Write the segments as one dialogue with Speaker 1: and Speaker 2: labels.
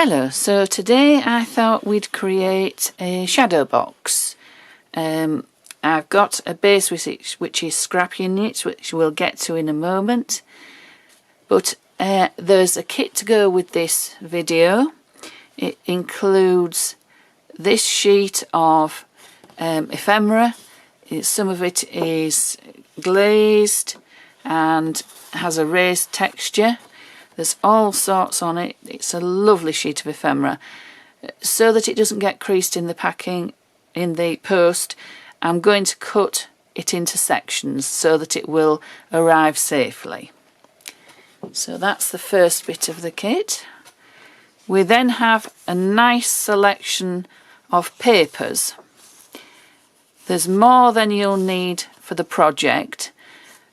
Speaker 1: Hello, so today I thought we'd create a shadow box. I've got a base which is Scrapiniec, which we'll get to in a moment. But there's a kit to go with this video. It includes this sheet of ephemera. Some of it is glazed and has a raised texture. There's all sorts on it. It's a lovely sheet of ephemera. So that it doesn't get creased in the packing, in the post, I'm going to cut it into sections so that it will arrive safely. So that's the first bit of the kit. We then have a nice selection of papers. There's more than you'll need for the project,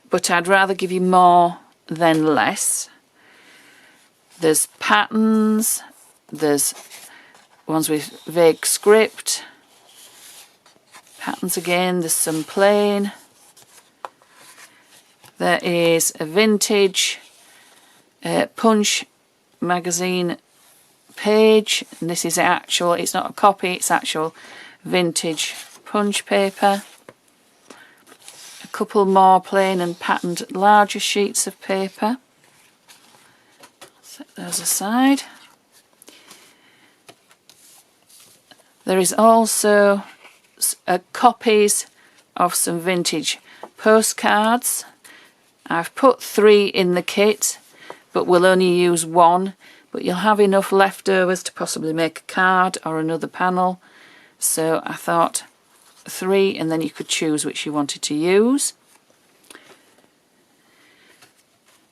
Speaker 1: but I'd rather give you more than less. There's patterns, there's ones with vague script, patterns again, there's some plain. There is a vintage Punch magazine page, and this is actual, it's not a copy, it's actual vintage Punch paper. A couple more plain and patterned larger sheets of paper. Set those aside. There is also copies of some vintage postcards. I've put 3 in the kit, but we'll only use 1. But you'll have enough leftovers to possibly make a card or another panel. So I thought 3, and then you could choose which you wanted to use.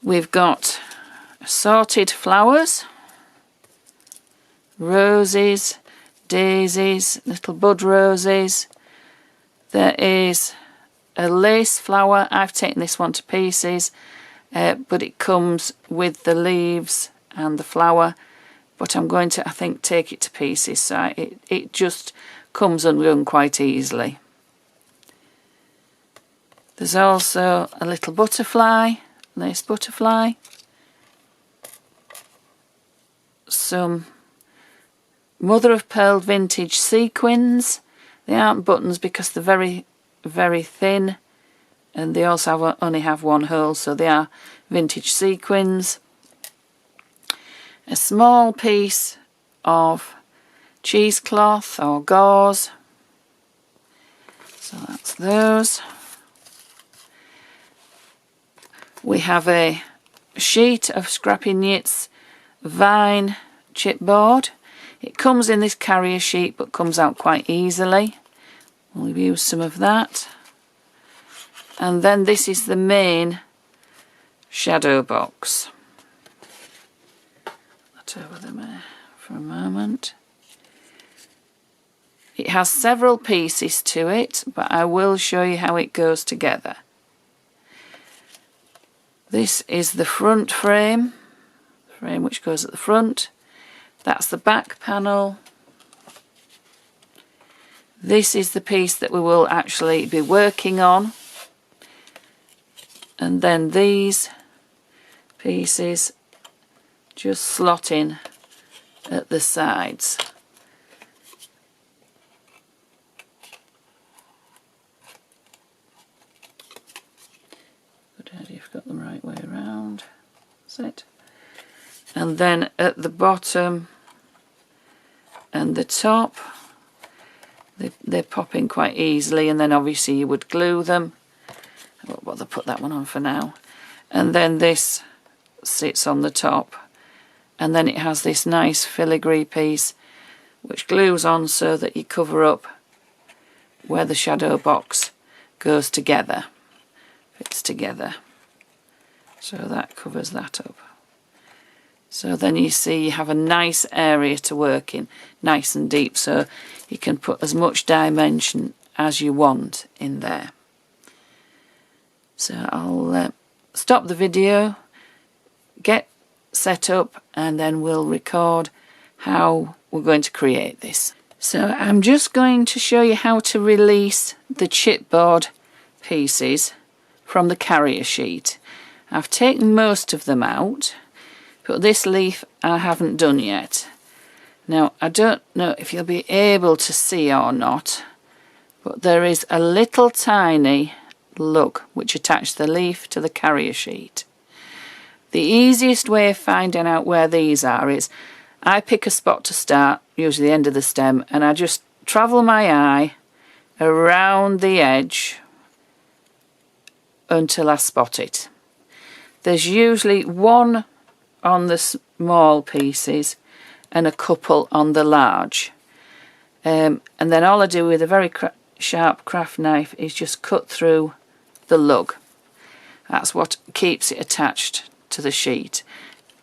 Speaker 1: We've got assorted flowers, roses, daisies, little bud roses. There is a lace flower. I've taken this one to pieces, but it comes with the leaves and the flower, but I'm going to, I think, take it to pieces, so it just comes undone quite easily. There's also a little butterfly, lace butterfly. Some mother of pearl vintage sequins. They aren't buttons because they're very, very thin, and they also only have 1 hole, so they are vintage sequins. A small piece of cheesecloth or gauze, so that's those. We have a sheet of Scrapiniec vine chipboard. It comes in this carrier sheet but comes out quite easily. We'll use some of that. And then this is the main shadow box. That over there for a moment. It has several pieces to it, but I will show you how it goes together. This is the front frame which goes at the front. That's the back panel. This is the piece that we will actually be working on. And then these pieces just slot in at the sides. Good idea, you've got them right way around. That's it. And then at the bottom and the top, they pop in quite easily, and then obviously you would glue them. I won't bother put that one on for now. And then this sits on the top, and then it has this nice filigree piece which glues on so that you cover up where the shadow box goes together, fits together. So that covers that up. So then you see you have a nice area to work in, nice and deep, so you can put as much dimension as you want in there. So I'll stop the video, get set up, and then we'll record how we're going to create this. So I'm just going to show you how to release the chipboard pieces from the carrier sheet. I've taken most of them out, but this leaf I haven't done yet. Now, I don't know if you'll be able to see or not, but there is a little tiny lug which attaches the leaf to the carrier sheet. The easiest way of finding out where these are is I pick a spot to start, usually the end of the stem, and I just travel my eye around the edge until I spot it. There's usually one on the small pieces and a couple on the large. And then all I do with a very sharp craft knife is just cut through the lug. That's what keeps it attached to the sheet.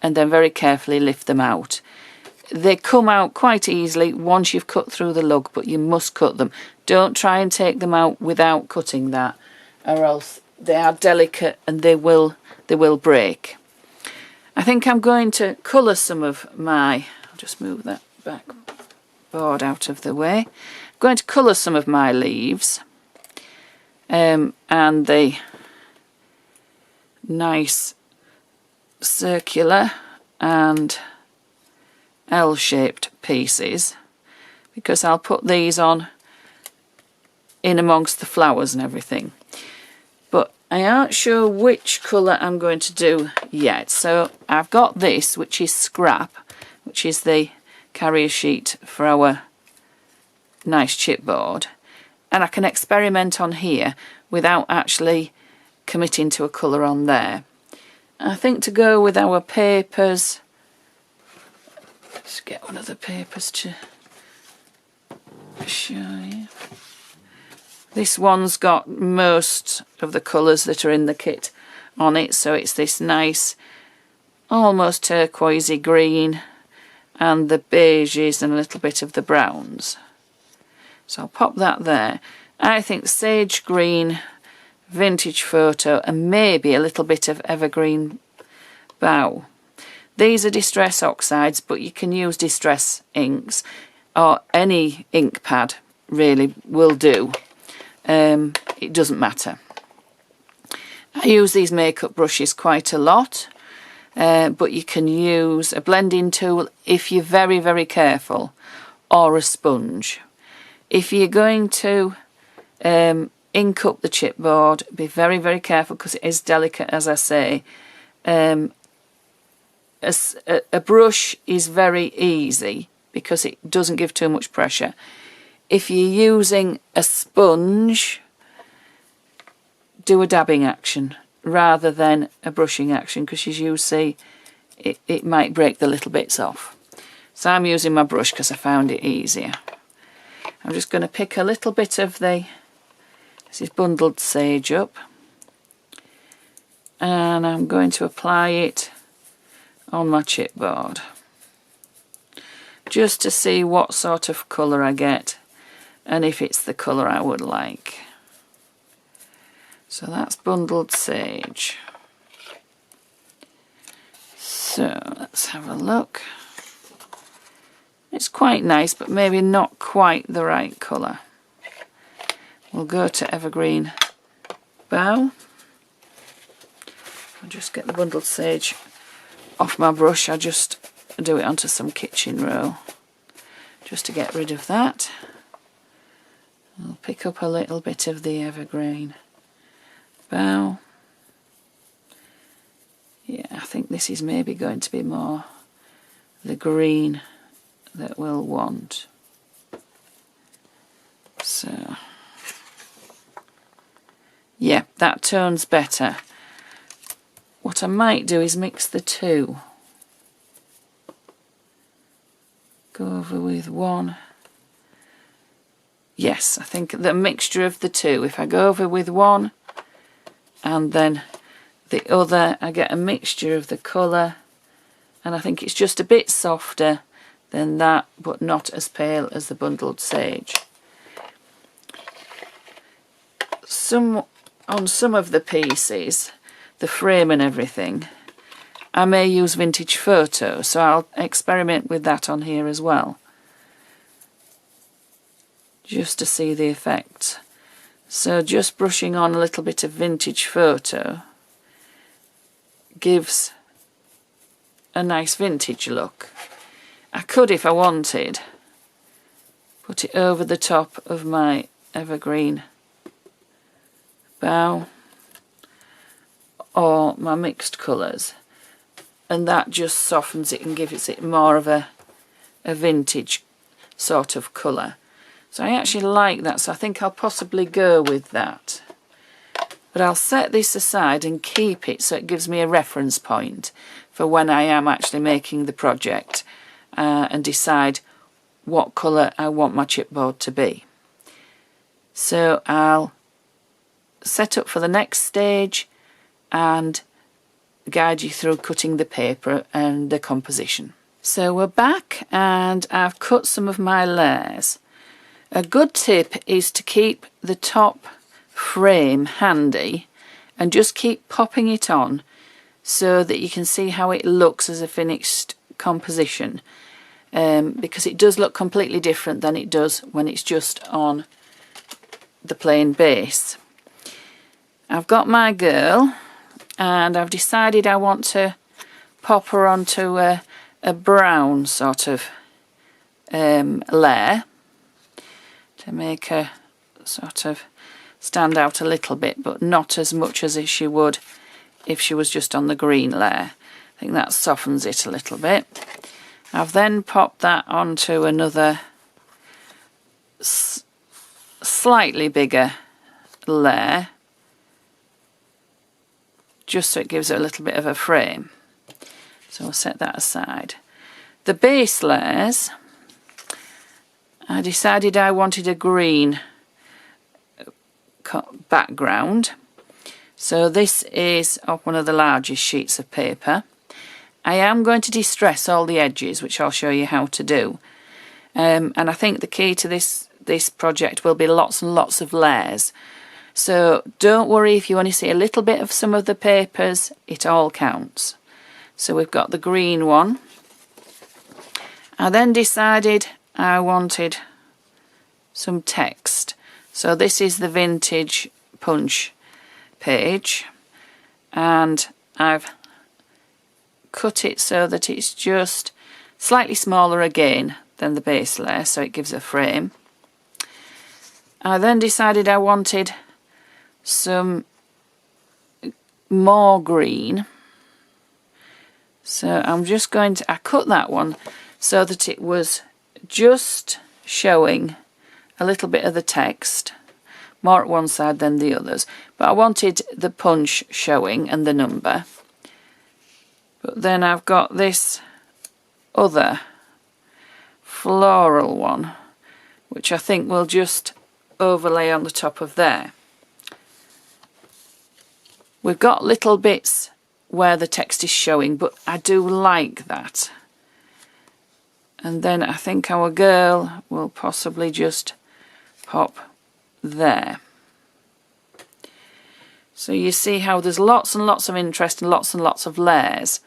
Speaker 1: And then very carefully lift them out. They come out quite easily once you've cut through the lug, but you must cut them. Don't try and take them out without cutting that, or else they are delicate and they will break. I think I'm going to colour some of my, I'll just move that back board out of the way. I'm going to colour some of my leaves and the nice circular and L-shaped pieces, because I'll put these on in amongst the flowers and everything. But I aren't sure which colour I'm going to do yet. So I've got this, which is scrap, which is the carrier sheet for our nice chipboard. And I can experiment on here without actually committing to a colour on there. I think to go with our papers, let's get one of the papers to show you. This one's got most of the colours that are in the kit on it, so it's this nice almost turquoisey green and the beiges and a little bit of the browns. So I'll pop that there. I think sage green, vintage photo, and maybe a little bit of evergreen bough. These are distress oxides, but you can use distress inks, or any ink pad really will do. It doesn't matter. I use these makeup brushes quite a lot, but you can use a blending tool if you're very, very careful, or a sponge. If you're going to ink up the chipboard, be very, very careful because it is delicate, as I say. A brush is very easy because it doesn't give too much pressure. If you're using a sponge, do a dabbing action rather than a brushing action, because as you see, it might break the little bits off. So I'm using my brush because I found it easier. I'm just going to pick a little bit of this is bundled sage up, and I'm going to apply it on my chipboard just to see what sort of colour I get and if it's the colour I would like. So that's bundled sage. So let's have a look. It's quite nice, but maybe not quite the right colour. We'll go to evergreen bough. I'll just get the bundled sage off my brush. I'll just do it onto some kitchen roll just to get rid of that. I'll pick up a little bit of the evergreen bough. Yeah, I think this is maybe going to be more the green that we'll want. So yeah, that tone's better. What I might do is mix the two. Go over with one. Yes, I think the mixture of the two. If I go over with one and then the other, I get a mixture of the colour, and I think it's just a bit softer than that, but not as pale as the bundled sage. On some of the pieces, the frame and everything, I may use vintage photo, so I'll experiment with that on here as well, just to see the effect. So just brushing on a little bit of vintage photo gives a nice vintage look. I could, if I wanted, put it over the top of my evergreen bough or my mixed colours, and that just softens it and gives it more of a vintage sort of colour. So I actually like that, so I think I'll possibly go with that. But I'll set this aside and keep it so it gives me a reference point for when I am actually making the project and decide what colour I want my chipboard to be. So I'll set up for the next stage and guide you through cutting the paper and the composition. So we're back and I've cut some of my layers. A good tip is to keep the top frame handy and just keep popping it on so that you can see how it looks as a finished composition, because it does look completely different than it does when it's just on the plain base. I've got my girl and I've decided I want to pop her onto a brown sort of layer to make her sort of stand out a little bit, but not as much as she would if she was just on the green layer. I think that softens it a little bit. I've then popped that onto another slightly bigger layer, just so it gives it a little bit of a frame. So I'll set that aside. The base layers, I decided I wanted a green background. So this is off one of the largest sheets of paper. I am going to distress all the edges, which I'll show you how to do. And I think the key to this project will be lots and lots of layers. So don't worry if you only see a little bit of some of the papers, it all counts. So we've got the green one. I then decided I wanted some text. So this is the vintage punch page, and I've cut it so that it's just slightly smaller again than the base layer, so it gives a frame. I then decided I wanted some more green, so I'm just going to, I cut that one so that it was just showing a little bit of the text, more at one side than the others, but I wanted the punch showing and the number. But then I've got this other floral one, which I think will just overlay on the top of there. We've got little bits where the text is showing, but I do like that. And then I think our girl will possibly just pop there. So you see how there's lots and lots of interest and lots of layers,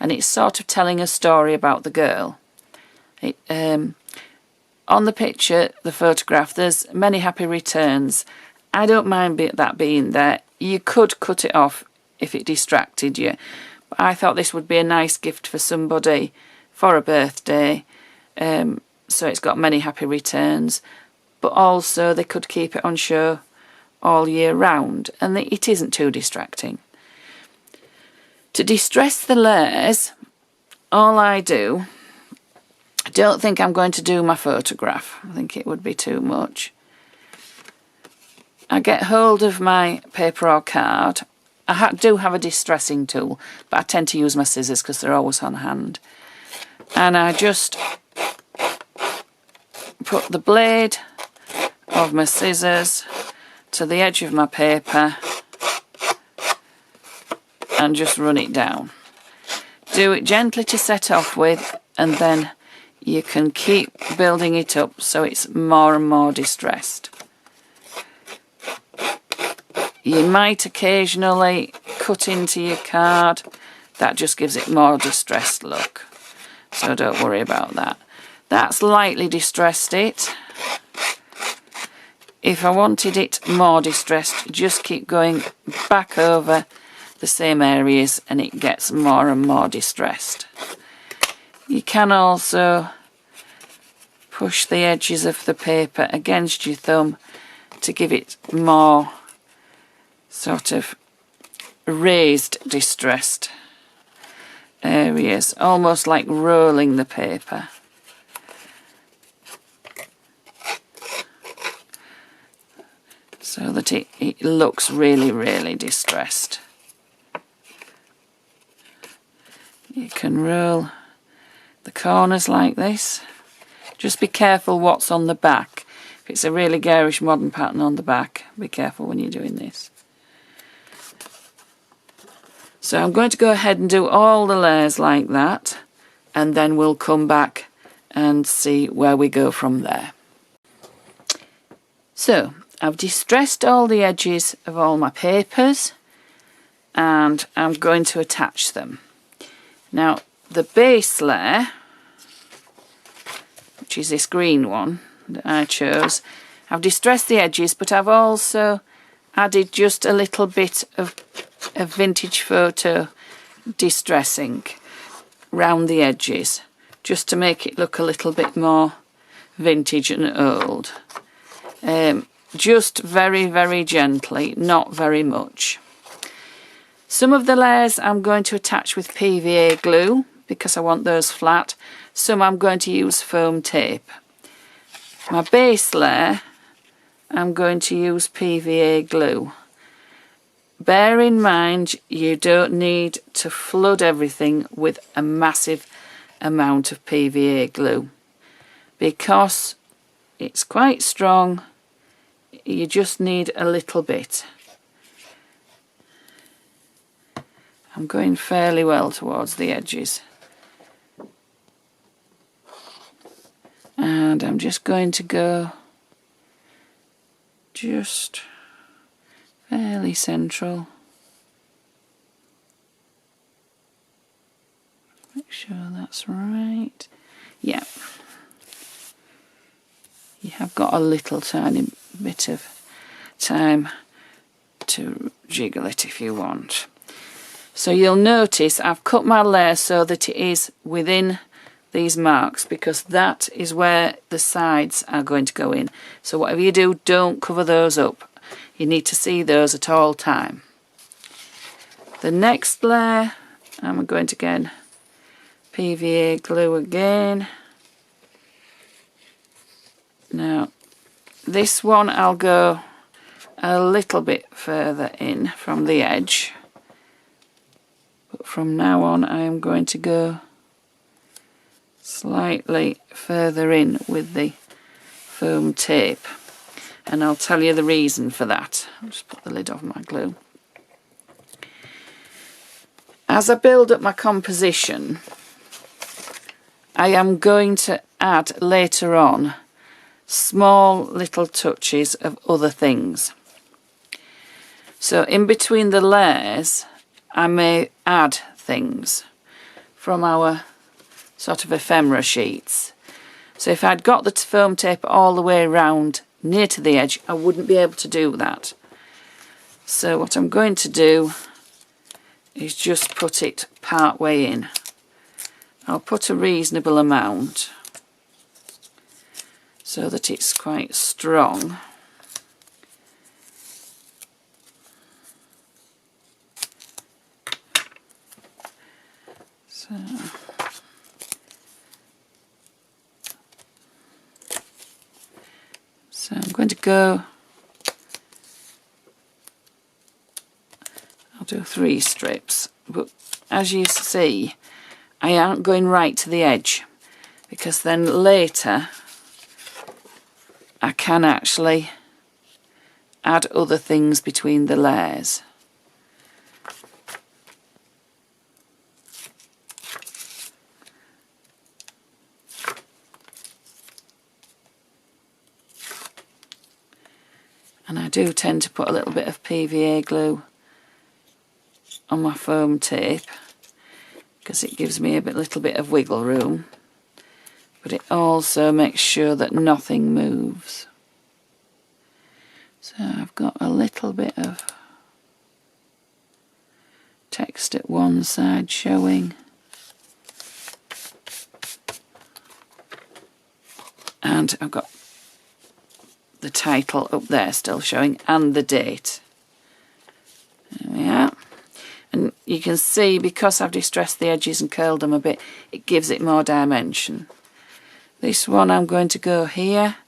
Speaker 1: and it's sort of telling a story about the girl. On the picture, the photograph, there's many happy returns. I don't mind that being there. You could cut it off if it distracted you, but I thought this would be a nice gift for somebody for a birthday. So it's got many happy returns, but also they could keep it on show all year round, and it isn't too distracting. To distress the layers, all I do, I don't think I'm going to do my photograph. I think it would be too much. I get hold of my paper or card. I do have a distressing tool, but I tend to use my scissors because they're always on hand. And I just put the blade of my scissors to the edge of my paper and just run it down. Do it gently to set off with, and then you can keep building it up so it's more and more distressed. You might occasionally cut into your card. That just gives it more distressed look, so don't worry about that. That's lightly distressed it. If I wanted it more distressed, just keep going back over the same areas and it gets more and more distressed. You can also push the edges of the paper against your thumb to give it more sort of raised, distressed areas, almost like rolling the paper. So that it looks really, really distressed. You can roll the corners like this. Just be careful what's on the back. If it's a really garish modern pattern on the back, be careful when you're doing this. So I'm going to go ahead and do all the layers like that, and then we'll come back and see where we go from there. So I've distressed all the edges of all my papers, and I'm going to attach them. Now the base layer, which is this green one that I chose, I've distressed the edges, but I've also added just a little bit of vintage photo distressing round the edges, just to make it look a little bit more vintage and old. Just very, very gently, not very much. Some of the layers I'm going to attach with PVA glue because I want those flat. Some I'm going to use foam tape. My base layer I'm going to use PVA glue. Bear in mind you don't need to flood everything with a massive amount of PVA glue because it's quite strong. You just need a little bit. I'm going fairly well towards the edges. And I'm just going to go just fairly central. Make sure that's right. Yeah. You have got a little tiny bit of time to jiggle it if you want. So you'll notice I've cut my layer so that it is within these marks because that is where the sides are going to go in. So whatever you do, don't cover those up. You need to see those at all time. The next layer, I'm going to again PVA glue again. Now this one I'll go a little bit further in from the edge, but from now on I am going to go slightly further in with the foam tape, and I'll tell you the reason for that. I'll just put the lid off my glue. As I build up my composition, I am going to add later on small little touches of other things. So in between the layers I may add things from our sort of ephemera sheets. So if I'd got the foam tape all the way around near to the edge, I wouldn't be able to do that. So what I'm going to do is just put it part way in. I'll put a reasonable amount so that it's quite strong. So I'm going to go, I'll do 3 strips, but as you see I aren't going right to the edge because then later I can actually add other things between the layers. And I do tend to put a little bit of PVA glue on my foam tape because it gives me a little bit of wiggle room, but it also makes sure that nothing moves. So I've got a little bit of text at one side showing, And I've got the title up there still showing, and the date. There we are. And you can see, because I've distressed the edges and curled them a bit, it gives it more dimension. This one I'm going to go here,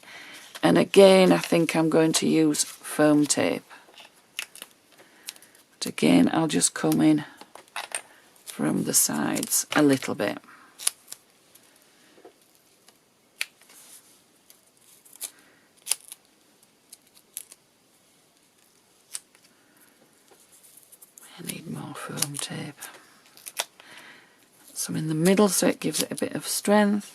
Speaker 1: and again I think I'm going to use foam tape. But again I'll just come in from the sides a little bit. I need more foam tape. Some in the middle so it gives it a bit of strength.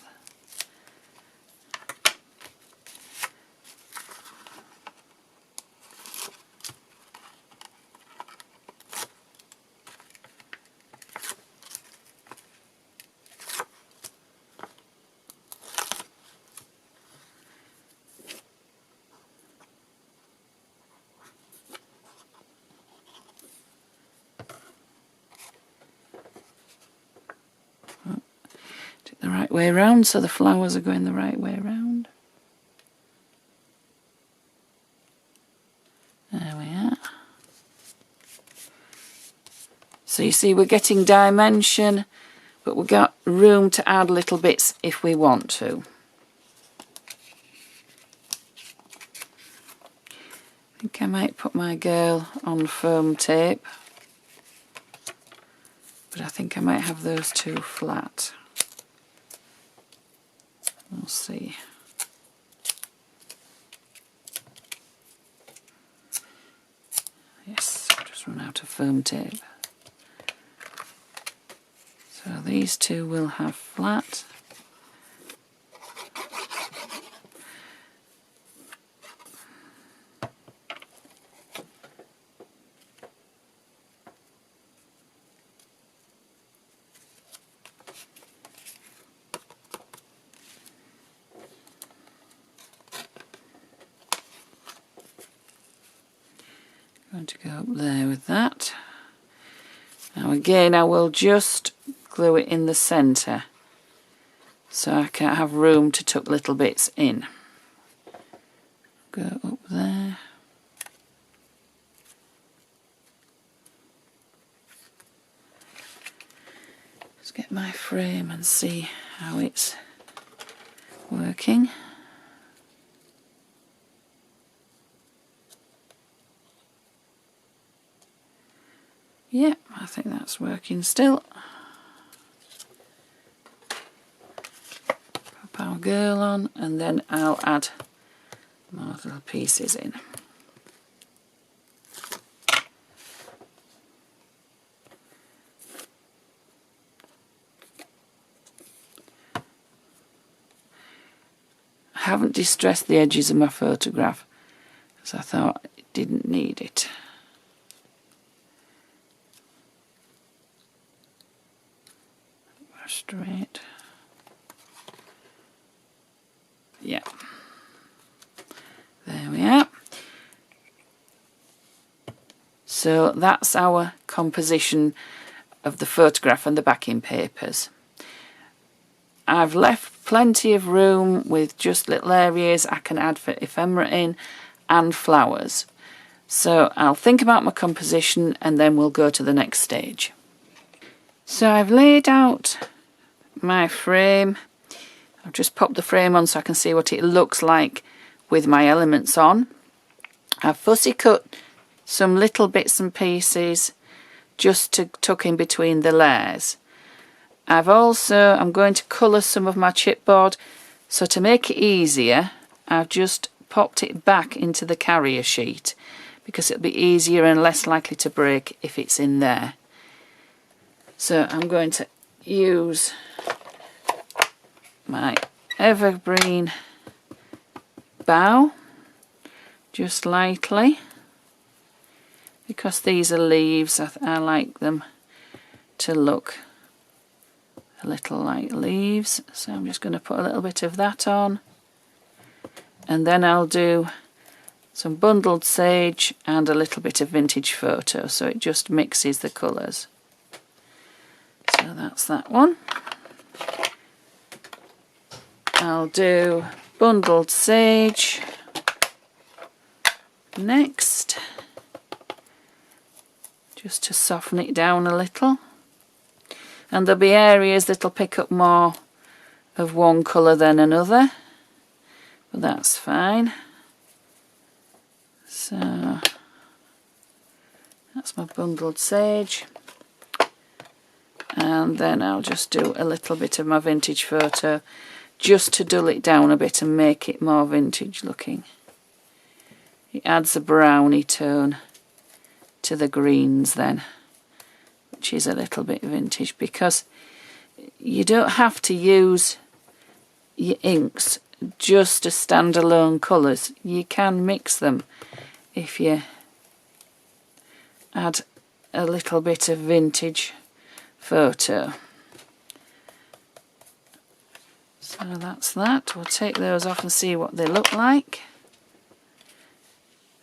Speaker 1: The right way around so the flowers are going the right way around. There we are. So you see we're getting dimension, but we've got room to add little bits if we want to. I think I might put my girl on foam tape, but I think I might have those two flat. We'll see. Yes, I've just run out of foam tape. So these two will have flat. Going to go up there with that. Now again I will just glue it in the centre so I can have room to tuck little bits in. Go up there. Let's get my frame and see how it's working. Yep, I think that's working still. Pop our girl on and then I'll add more little pieces in. I haven't distressed the edges of my photograph because I thought it didn't need it. Straight. Yeah. There we are. So that's our composition of the photograph and the backing papers. I've left plenty of room with just little areas I can add for ephemera in and flowers. So I'll think about my composition and then we'll go to the next stage. So I've laid out my frame. I've just popped the frame on so I can see what it looks like with my elements on. I've fussy cut some little bits and pieces just to tuck in between the layers. I'm going to colour some of my chipboard, so to make it easier I've just popped it back into the carrier sheet because it'll be easier and less likely to break if it's in there. So I'm going to use my evergreen bough just lightly because these are leaves. I like them to look a little like leaves, so I'm just going to put a little bit of that on, and then I'll do some bundled sage and a little bit of vintage photo so it just mixes the colours. So that's that one. I'll do bundled sage next, just to soften it down a little. And there'll be areas that'll pick up more of one colour than another, but that's fine. So that's my bundled sage, and then I'll just do a little bit of my vintage photo just to dull it down a bit and make it more vintage looking. It adds a browny tone to the greens then, which is a little bit vintage, because you don't have to use your inks just as standalone colours. You can mix them if you add a little bit of vintage photo. So that's that. We'll take those off and see what they look like.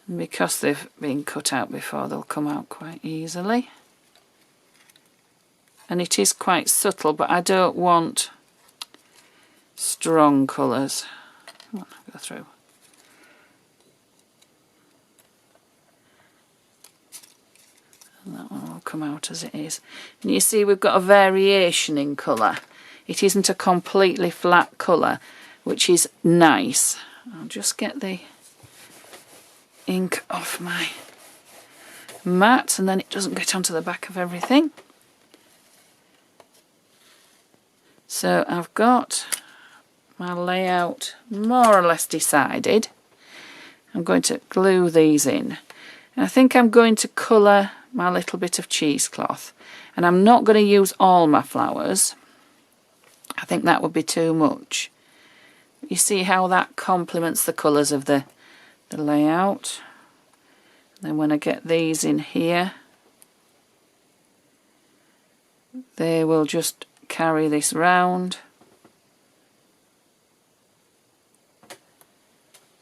Speaker 1: And because they've been cut out before, they'll come out quite easily. And it is quite subtle, but I don't want strong colours. Come on, go through. And that one will come out as it is. And you see we've got a variation in colour. It isn't a completely flat colour, which is nice. I'll just get the ink off my mat, and then it doesn't get onto the back of everything. So I've got my layout more or less decided. I'm going to glue these in. And I think I'm going to colour my little bit of cheesecloth. And I'm not going to use all my flowers. I think that would be too much. You see how that complements the colours of the layout. Then when I get these in here, they will just carry this round.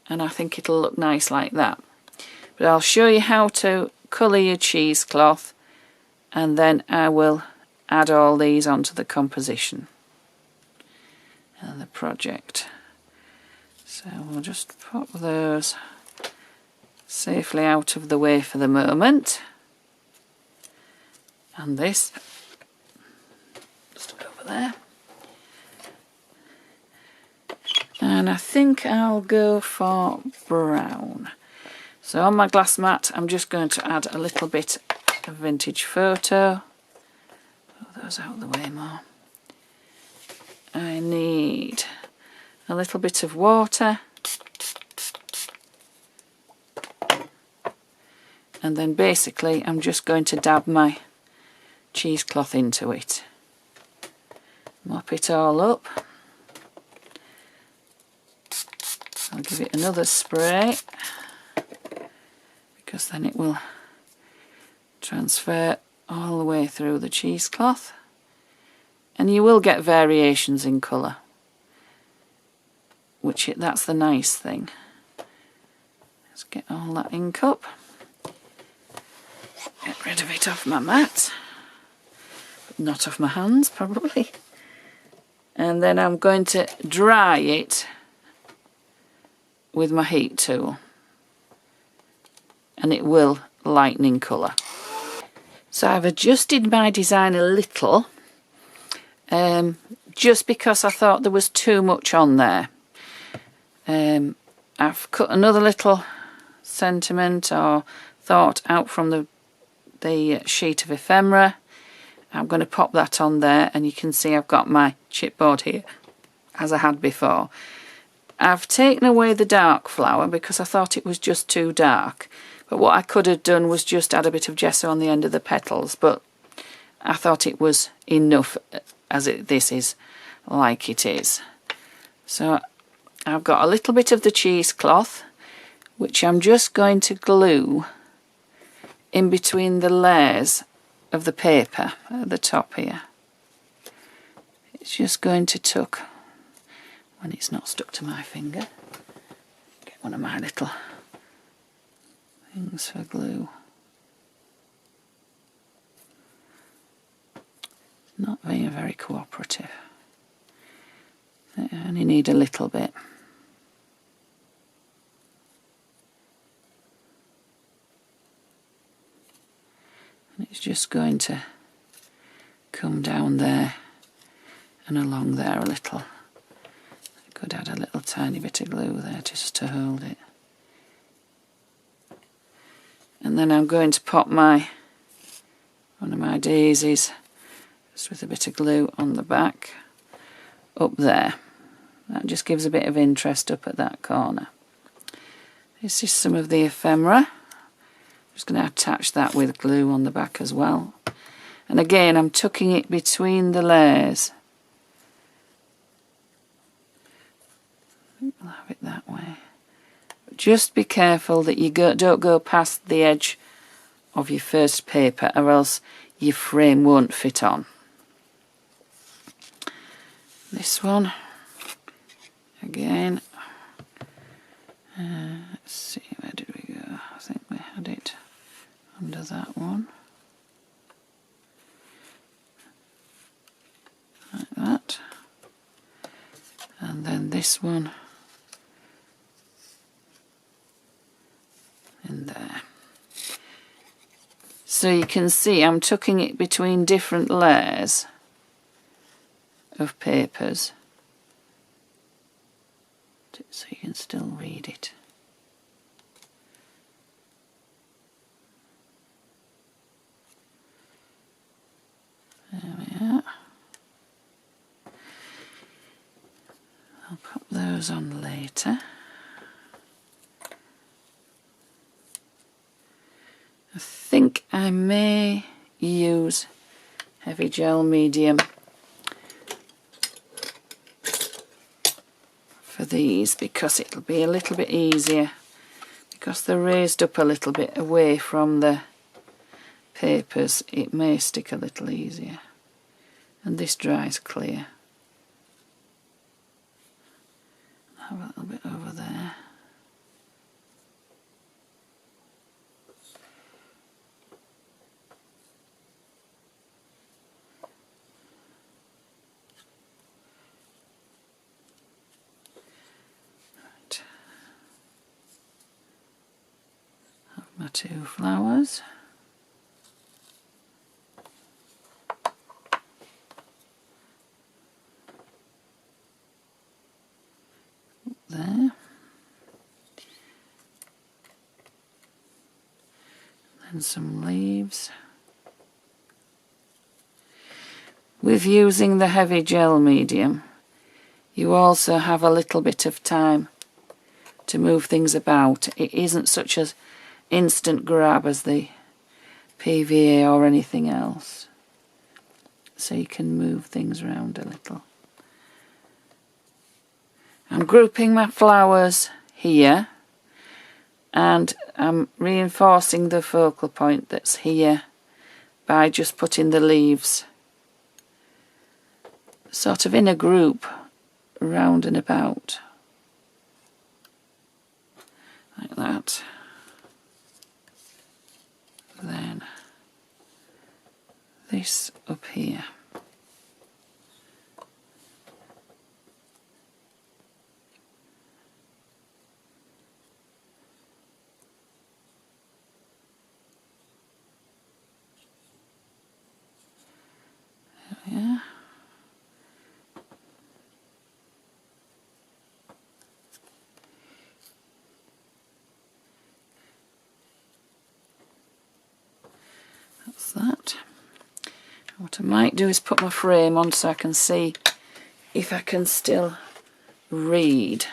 Speaker 1: And I think it'll look nice like that. But I'll show you how to colour your cheesecloth, and then I will add all these onto the composition and the project. So we'll just pop those safely out of the way for the moment. And this just over there. And I think I'll go for brown. So on my glass mat, I'm just going to add a little bit of vintage photo. Put those out of the way more. I need a little bit of water. And then basically I'm just going to dab my cheesecloth into it. Mop it all up. I'll give it another spray, because then it will transfer all the way through the cheesecloth, and you will get variations in colour, that's the nice thing. Let's get all that ink up, get rid of it off my mat, but not off my hands probably, and then I'm going to dry it with my heat tool, and it will lighten in colour. So I've adjusted my design a little, just because I thought there was too much on there. I've cut another little sentiment or thought out from the sheet of ephemera. I'm going to pop that on there, and you can see I've got my chipboard here as I had before. I've taken away the dark flower because I thought it was just too dark, but what I could have done was just add a bit of gesso on the end of the petals, but I thought it was enough as this is like it is. So I've got a little bit of the cheesecloth, which I'm just going to glue in between the layers of the paper at the top here. It's just going to tuck when it's not stuck to my finger. Get one of my little things for glue. Not being very cooperative. I only need a little bit. just going to come down there and along there a little. I could add a little tiny bit of glue there just to hold it. And then I'm going to pop one of my daisies, just with a bit of glue on the back, up there. That just gives a bit of interest up at that corner. This is some of the ephemera. I'm just going to attach that with glue on the back as well. And again, I'm tucking it between the layers. I'll have it that way. But just be careful that you don't go past the edge of your first paper, or else your frame won't fit on. This one, again, let's see, where did we go? I think we had it under that one. Like that. And then this one in there. So you can see I'm tucking it between different layers of papers so you can still read it. There we are. I'll pop those on later. I think I may use heavy gel medium for these, because it'll be a little bit easier, because they're raised up a little bit away from the papers. It may stick a little easier, and this dries clear. Have a little bit over there. Right. Have my two flowers. There. And some leaves. With using the heavy gel medium, you also have a little bit of time to move things about. It isn't such an instant grab as the PVA or anything else, so you can move things around a little. I'm grouping my flowers here, and I'm reinforcing the focal point that's here by just putting the leaves sort of in a group round and about, like that. Then this up here. Yeah. That's that. What I might do is put my frame on so I can see if I can still read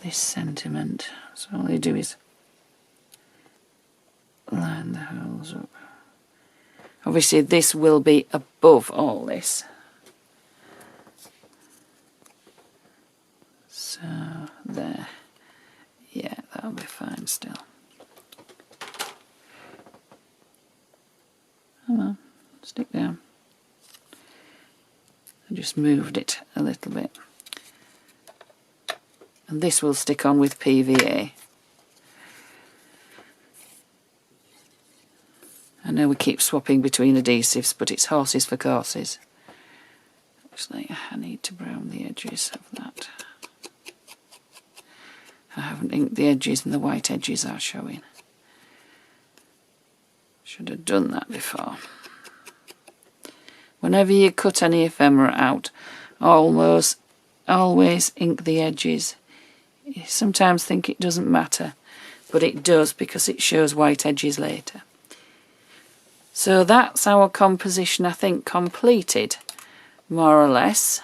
Speaker 1: this sentiment. So all you do is line the holes up. Obviously this will be above all this. So there. Yeah, that'll be fine still. Come on, stick down. I just moved it a little bit. And this will stick on with PVA. I know we keep swapping between adhesives, but it's horses for courses. Looks like I need to brown the edges of that. I haven't inked the edges and the white edges are showing. Should have done that before. Whenever you cut any ephemera out, always ink the edges. You sometimes think it doesn't matter, but it does because it shows white edges later. So that's our composition, I think, completed, more or less.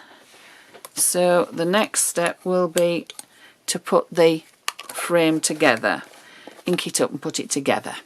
Speaker 1: So the next step will be to put the frame together, ink it up and put it together.